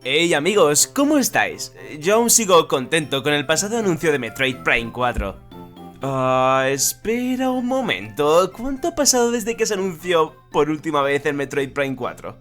Hey amigos, ¿cómo estáis? Yo aún sigo contento con el pasado anuncio de Metroid Prime 4. Espera un momento, ¿cuánto ha pasado desde que se anunció por última vez el Metroid Prime 4?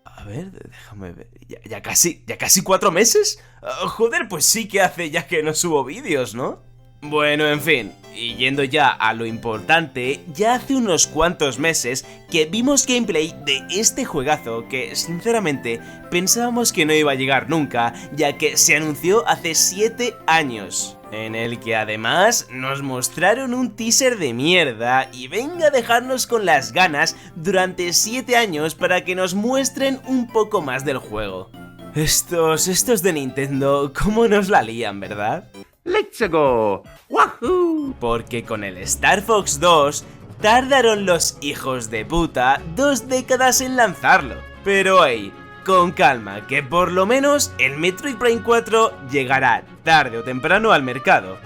A ver, déjame ver, ¿ya casi 4 meses? Joder, pues sí que hace ya que no subo vídeos, ¿no? Bueno, en fin, y yendo ya a lo importante, ya hace unos cuantos meses que vimos gameplay de este juegazo que, sinceramente, pensábamos que no iba a llegar nunca, ya que se anunció hace 7 años. En el que además nos mostraron un teaser de mierda y venga a dejarnos con las ganas durante 7 años para que nos muestren un poco más del juego. Estos de Nintendo, ¿cómo nos la lían, verdad? ¡Let's go! ¡Wahoo! Porque con el Star Fox 2 tardaron los hijos de puta 2 décadas en lanzarlo. Pero hey, con calma, que por lo menos el Metroid Prime 4 llegará tarde o temprano al mercado.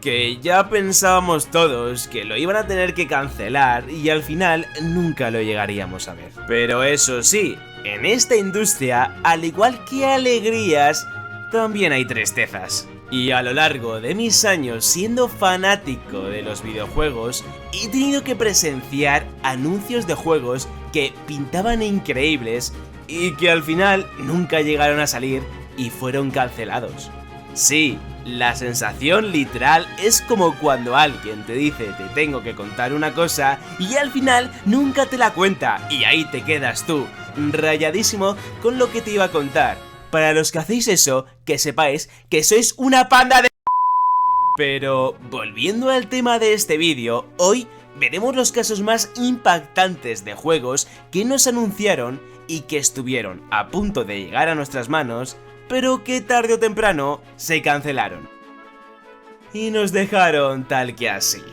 Que ya pensábamos todos que lo iban a tener que cancelar y al final nunca lo llegaríamos a ver. Pero eso sí, en esta industria, al igual que alegrías, también hay tristezas. Y a lo largo de mis años siendo fanático de los videojuegos, he tenido que presenciar anuncios de juegos que pintaban increíbles y que al final nunca llegaron a salir y fueron cancelados. Sí, la sensación literal es como cuando alguien te dice te tengo que contar una cosa y al final nunca te la cuenta y ahí te quedas tú, rayadísimo con lo que te iba a contar. Para los que hacéis eso, que sepáis que sois una panda de... Pero, volviendo al tema de este vídeo, hoy veremos los casos más impactantes de juegos que nos anunciaron y que estuvieron a punto de llegar a nuestras manos, pero que tarde o temprano se cancelaron. Y nos dejaron tal que así.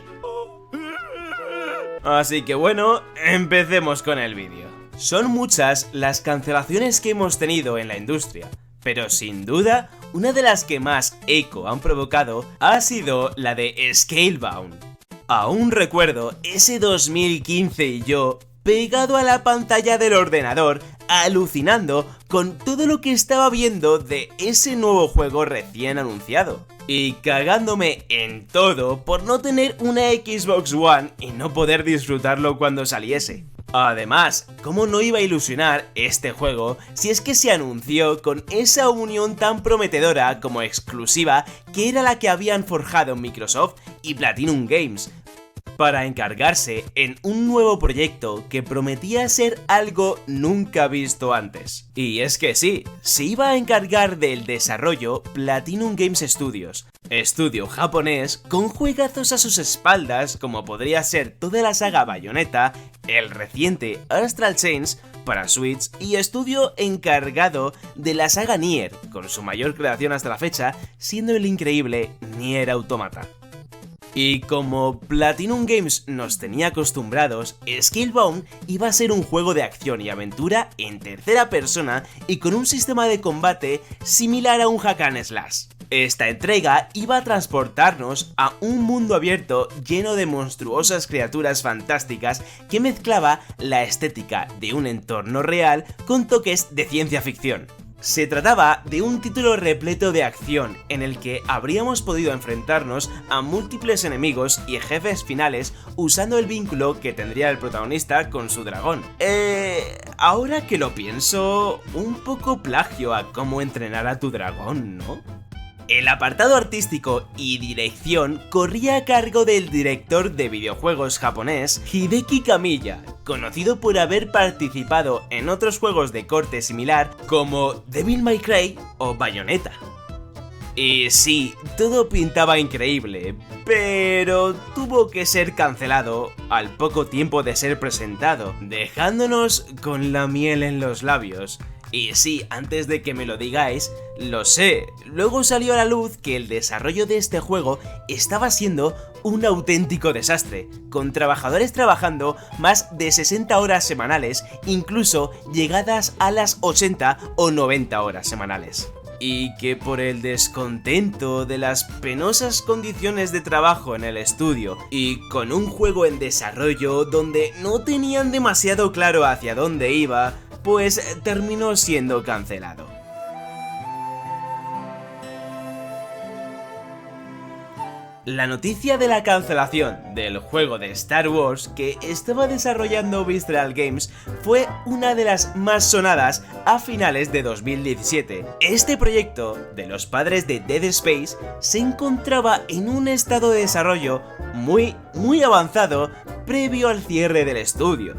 Así que bueno, empecemos con el vídeo. Son muchas las cancelaciones que hemos tenido en la industria, pero sin duda, una de las que más eco han provocado ha sido la de Scalebound. Aún recuerdo ese 2015 y yo pegado a la pantalla del ordenador, alucinando con todo lo que estaba viendo de ese nuevo juego recién anunciado. Y cagándome en todo por no tener una Xbox One y no poder disfrutarlo cuando saliese. Además, ¿cómo no iba a ilusionar este juego si es que se anunció con esa unión tan prometedora como exclusiva que era la que habían forjado Microsoft y Platinum Games para encargarse en un nuevo proyecto que prometía ser algo nunca visto antes? Y es que sí, se iba a encargar del desarrollo Platinum Games Studios, estudio japonés con juegazos a sus espaldas como podría ser toda la saga Bayonetta, el reciente Astral Chains para Switch y estudio encargado de la saga Nier, con su mayor creación hasta la fecha siendo el increíble Nier Automata. Y como Platinum Games nos tenía acostumbrados, Scalebound iba a ser un juego de acción y aventura en tercera persona y con un sistema de combate similar a un hack and slash. Esta entrega iba a transportarnos a un mundo abierto lleno de monstruosas criaturas fantásticas que mezclaba la estética de un entorno real con toques de ciencia ficción. Se trataba de un título repleto de acción en el que habríamos podido enfrentarnos a múltiples enemigos y jefes finales usando el vínculo que tendría el protagonista con su dragón. Ahora que lo pienso, un poco plagio a cómo entrenar a tu dragón, ¿no? El apartado artístico y dirección corría a cargo del director de videojuegos japonés Hideki Kamiya, conocido por haber participado en otros juegos de corte similar como Devil May Cry o Bayonetta. Y sí, todo pintaba increíble, pero tuvo que ser cancelado al poco tiempo de ser presentado, dejándonos con la miel en los labios. Y sí, antes de que me lo digáis, lo sé, luego salió a la luz que el desarrollo de este juego estaba siendo un auténtico desastre, con trabajadores trabajando más de 60 horas semanales, incluso llegadas a las 80 o 90 horas semanales. Y que por el descontento de las penosas condiciones de trabajo en el estudio y con un juego en desarrollo donde no tenían demasiado claro hacia dónde iba, pues terminó siendo cancelado. La noticia de la cancelación del juego de Star Wars que estaba desarrollando Visceral Games fue una de las más sonadas a finales de 2017. Este proyecto de los padres de Dead Space se encontraba en un estado de desarrollo muy avanzado previo al cierre del estudio.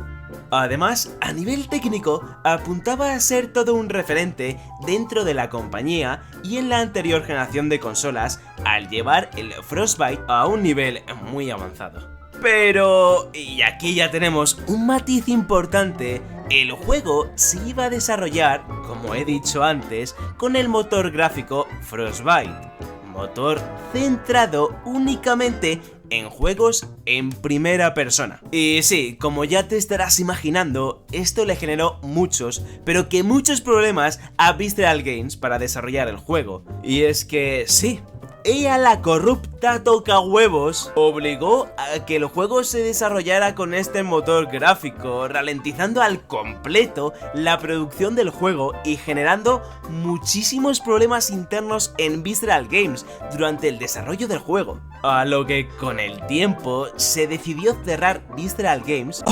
Además, a nivel técnico, apuntaba a ser todo un referente dentro de la compañía y en la anterior generación de consolas al llevar el Frostbite a un nivel muy avanzado. Pero, y aquí ya tenemos un matiz importante, el juego se iba a desarrollar, como he dicho antes, con el motor gráfico Frostbite, motor centrado únicamente en juegos en primera persona. Y sí, como ya te estarás imaginando, esto le generó muchos, pero que muchos problemas a Visceral Games para desarrollar el juego. Y es que sí, ella, la corrupta tocahuevos, obligó a que el juego se desarrollara con este motor gráfico, ralentizando al completo la producción del juego y generando muchísimos problemas internos en Visceral Games durante el desarrollo del juego. A lo que con el tiempo se decidió cerrar Visceral Games.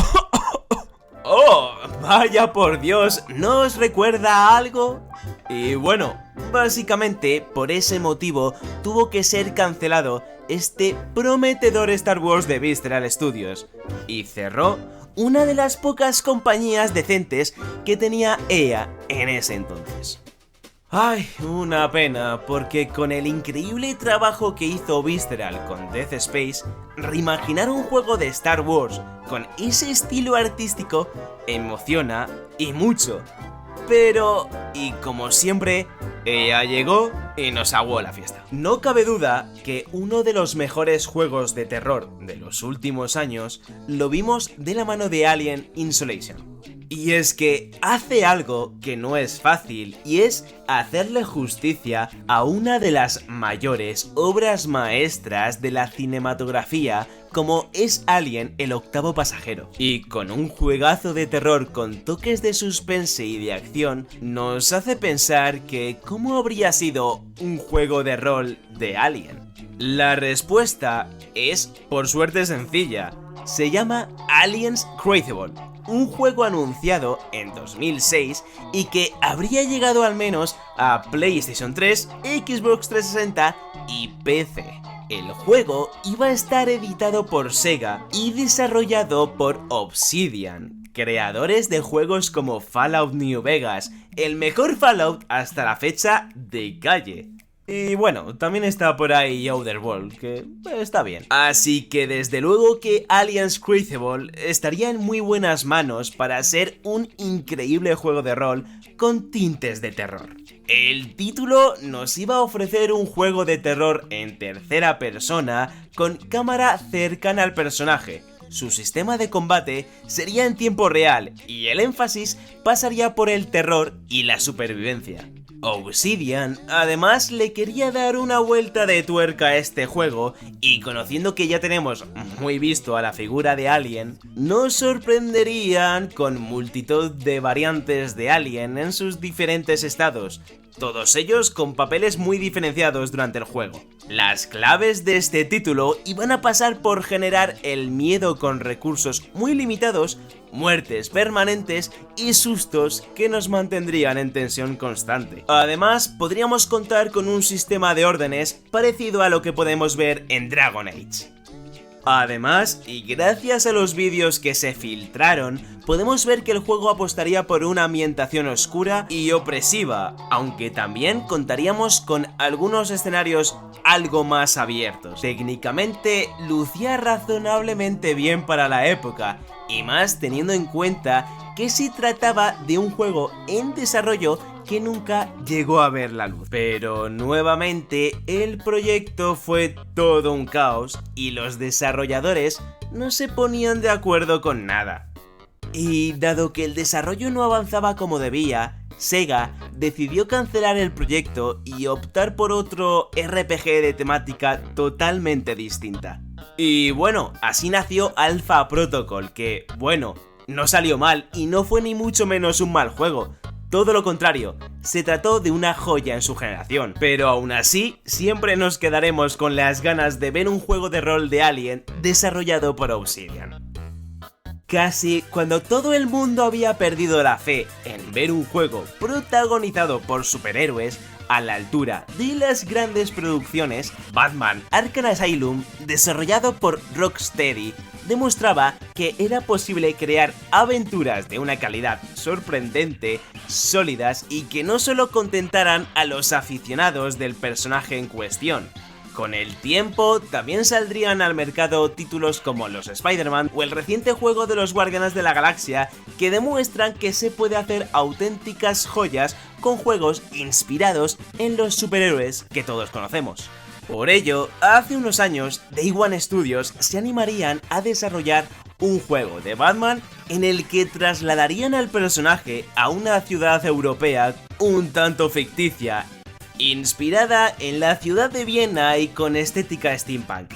¡Oh! ¡Vaya por Dios! ¿No os recuerda a algo? Y bueno, básicamente por ese motivo tuvo que ser cancelado este prometedor Star Wars de Visceral Studios y cerró una de las pocas compañías decentes que tenía EA en ese entonces. Ay, una pena, porque con el increíble trabajo que hizo Visceral con Dead Space, reimaginar un juego de Star Wars con ese estilo artístico emociona y mucho. Pero, y como siempre, EA llegó y nos aguó la fiesta. No cabe duda que uno de los mejores juegos de terror de los últimos años lo vimos de la mano de Alien Isolation. Y es que hace algo que no es fácil, y es hacerle justicia a una de las mayores obras maestras de la cinematografía como es Alien, el octavo pasajero. Y con un juegazo de terror con toques de suspense y de acción, nos hace pensar que ¿cómo habría sido un juego de rol de Alien? La respuesta es, por suerte, sencilla. Se llama Aliens Crucible, un juego anunciado en 2006 y que habría llegado al menos a PlayStation 3, Xbox 360 y PC. El juego iba a estar editado por Sega y desarrollado por Obsidian, creadores de juegos como Fallout New Vegas, el mejor Fallout hasta la fecha de calle. Y bueno, también está por ahí Outer World, que está bien. Así que desde luego que Aliens Crucible estaría en muy buenas manos para ser un increíble juego de rol con tintes de terror. El título nos iba a ofrecer un juego de terror en tercera persona con cámara cercana al personaje. Su sistema de combate sería en tiempo real y el énfasis pasaría por el terror y la supervivencia. Obsidian además le quería dar una vuelta de tuerca a este juego y conociendo que ya tenemos muy visto a la figura de Alien, nos sorprenderían con multitud de variantes de Alien en sus diferentes estados, todos ellos con papeles muy diferenciados durante el juego. Las claves de este título iban a pasar por generar el miedo con recursos muy limitados, muertes permanentes y sustos que nos mantendrían en tensión constante. Además, podríamos contar con un sistema de órdenes parecido a lo que podemos ver en Dragon Age. Además, y gracias a los vídeos que se filtraron, podemos ver que el juego apostaría por una ambientación oscura y opresiva, aunque también contaríamos con algunos escenarios algo más abiertos. Técnicamente, lucía razonablemente bien para la época, y más teniendo en cuenta que se trataba de un juego en desarrollo que nunca llegó a ver la luz. Pero nuevamente el proyecto fue todo un caos y los desarrolladores no se ponían de acuerdo con nada. Y dado que el desarrollo no avanzaba como debía, Sega decidió cancelar el proyecto y optar por otro RPG de temática totalmente distinta. Y bueno, así nació Alpha Protocol, que, bueno, no salió mal y no fue ni mucho menos un mal juego, Todo lo contrario, se trató de una joya en su generación, pero aún así, siempre nos quedaremos con las ganas de ver un juego de rol de Alien desarrollado por Obsidian. Casi cuando todo el mundo había perdido la fe en ver un juego protagonizado por superhéroes a la altura de las grandes producciones, Batman Arkham Asylum, desarrollado por Rocksteady, demostraba que era posible crear aventuras de una calidad sorprendente, sólidas y que no solo contentaran a los aficionados del personaje en cuestión. Con el tiempo, también saldrían al mercado títulos como los Spider-Man o el reciente juego de los Guardianes de la Galaxia, que demuestran que se puede hacer auténticas joyas con juegos inspirados en los superhéroes que todos conocemos. Por ello, hace unos años, Day One Studios se animarían a desarrollar un juego de Batman en el que trasladarían al personaje a una ciudad europea un tanto ficticia, inspirada en la ciudad de Viena y con estética steampunk.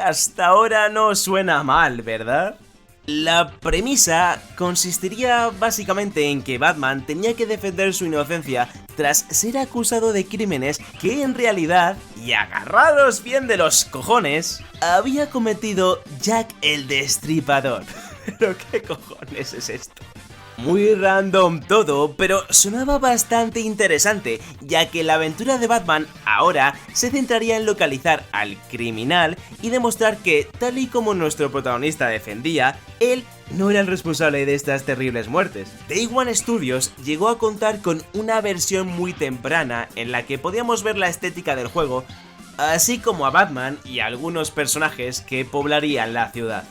Hasta ahora no suena mal, ¿verdad? La premisa consistiría básicamente en que Batman tenía que defender su inocencia tras ser acusado de crímenes que en realidad, y agarrados bien de los cojones, había cometido Jack el Destripador. ¿Pero qué cojones es esto? Muy random todo, pero sonaba bastante interesante, ya que la aventura de Batman ahora se centraría en localizar al criminal y demostrar que, tal y como nuestro protagonista defendía, él no era el responsable de estas terribles muertes. Day One Studios llegó a contar con una versión muy temprana en la que podíamos ver la estética del juego, así como a Batman y a algunos personajes que poblarían la ciudad.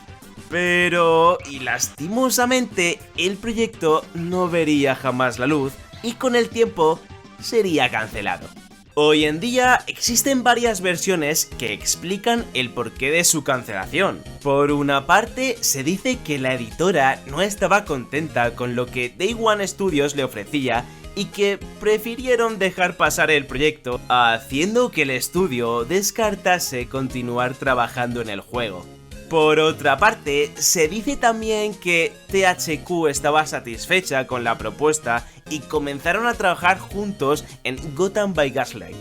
Pero, y lastimosamente, el proyecto no vería jamás la luz y con el tiempo sería cancelado. Hoy en día existen varias versiones que explican el porqué de su cancelación. Por una parte, se dice que la editora no estaba contenta con lo que Day One Studios le ofrecía y que prefirieron dejar pasar el proyecto, haciendo que el estudio descartase continuar trabajando en el juego. Por otra parte, se dice también que THQ estaba satisfecha con la propuesta y comenzaron a trabajar juntos en Gotham by Gaslight,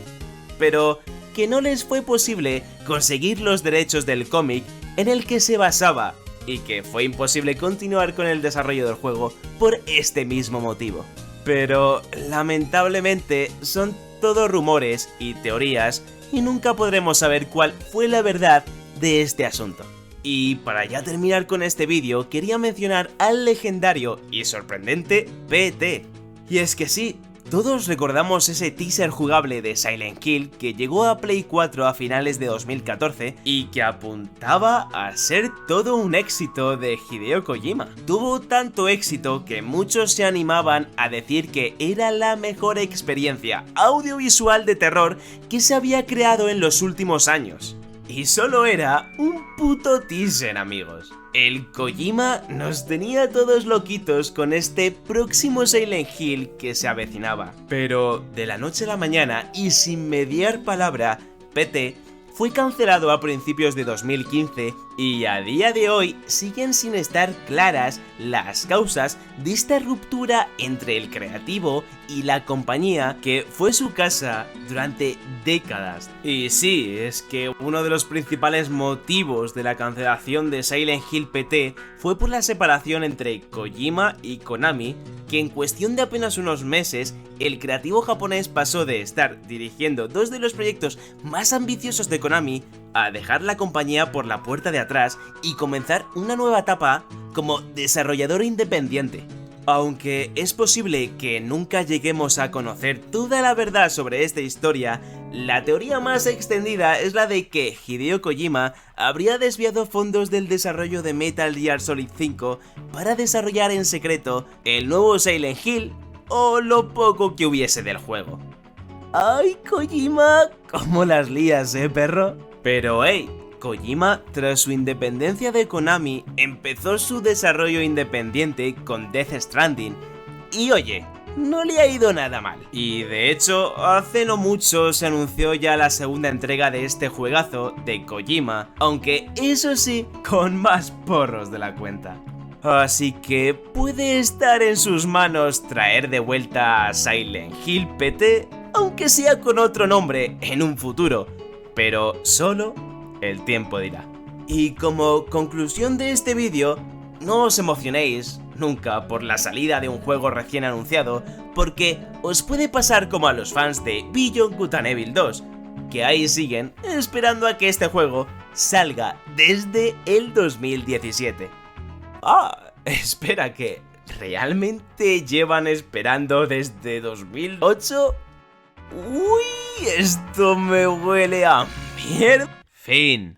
pero que no les fue posible conseguir los derechos del cómic en el que se basaba y que fue imposible continuar con el desarrollo del juego por este mismo motivo. Pero lamentablemente son todo rumores y teorías y nunca podremos saber cuál fue la verdad de este asunto. Y para ya terminar con este vídeo, quería mencionar al legendario y sorprendente PT. Y es que sí, todos recordamos ese teaser jugable de Silent Hill que llegó a Play 4 a finales de 2014 y que apuntaba a ser todo un éxito de Hideo Kojima. Tuvo tanto éxito que muchos se animaban a decir que era la mejor experiencia audiovisual de terror que se había creado en los últimos años. Y solo era un puto teaser, amigos. El Kojima nos tenía a todos loquitos con este próximo Silent Hill que se avecinaba. Pero de la noche a la mañana y sin mediar palabra, PT fue cancelado a principios de 2015 y a día de hoy siguen sin estar claras las causas de esta ruptura entre el creativo y la compañía que fue su casa durante décadas. Y sí, es que uno de los principales motivos de la cancelación de Silent Hill PT fue por la separación entre Kojima y Konami, que en cuestión de apenas unos meses, el creativo japonés pasó de estar dirigiendo dos de los proyectos más ambiciosos de Konami a dejar la compañía por la puerta de atrás y comenzar una nueva etapa como desarrollador independiente. Aunque es posible que nunca lleguemos a conocer toda la verdad sobre esta historia, la teoría más extendida es la de que Hideo Kojima habría desviado fondos del desarrollo de Metal Gear Solid 5 para desarrollar en secreto el nuevo Silent Hill o lo poco que hubiese del juego. ¡Ay, Kojima! ¿Cómo las lías, perro? Pero hey, Kojima, tras su independencia de Konami, empezó su desarrollo independiente con Death Stranding. Y oye, no le ha ido nada mal. Y de hecho, hace no mucho se anunció ya la segunda entrega de este juegazo de Kojima, aunque eso sí, con más porros de la cuenta. Así que puede estar en sus manos traer de vuelta a Silent Hill PT, aunque sea con otro nombre en un futuro, pero solo el tiempo dirá. Y como conclusión de este vídeo, no os emocionéis nunca por la salida de un juego recién anunciado, porque os puede pasar como a los fans de Beyond Good and Evil 2, que ahí siguen esperando a que este juego salga desde el 2017. Ah, espera, ¿que realmente llevan esperando desde 2008? Uy, esto me huele a mierda. Fin.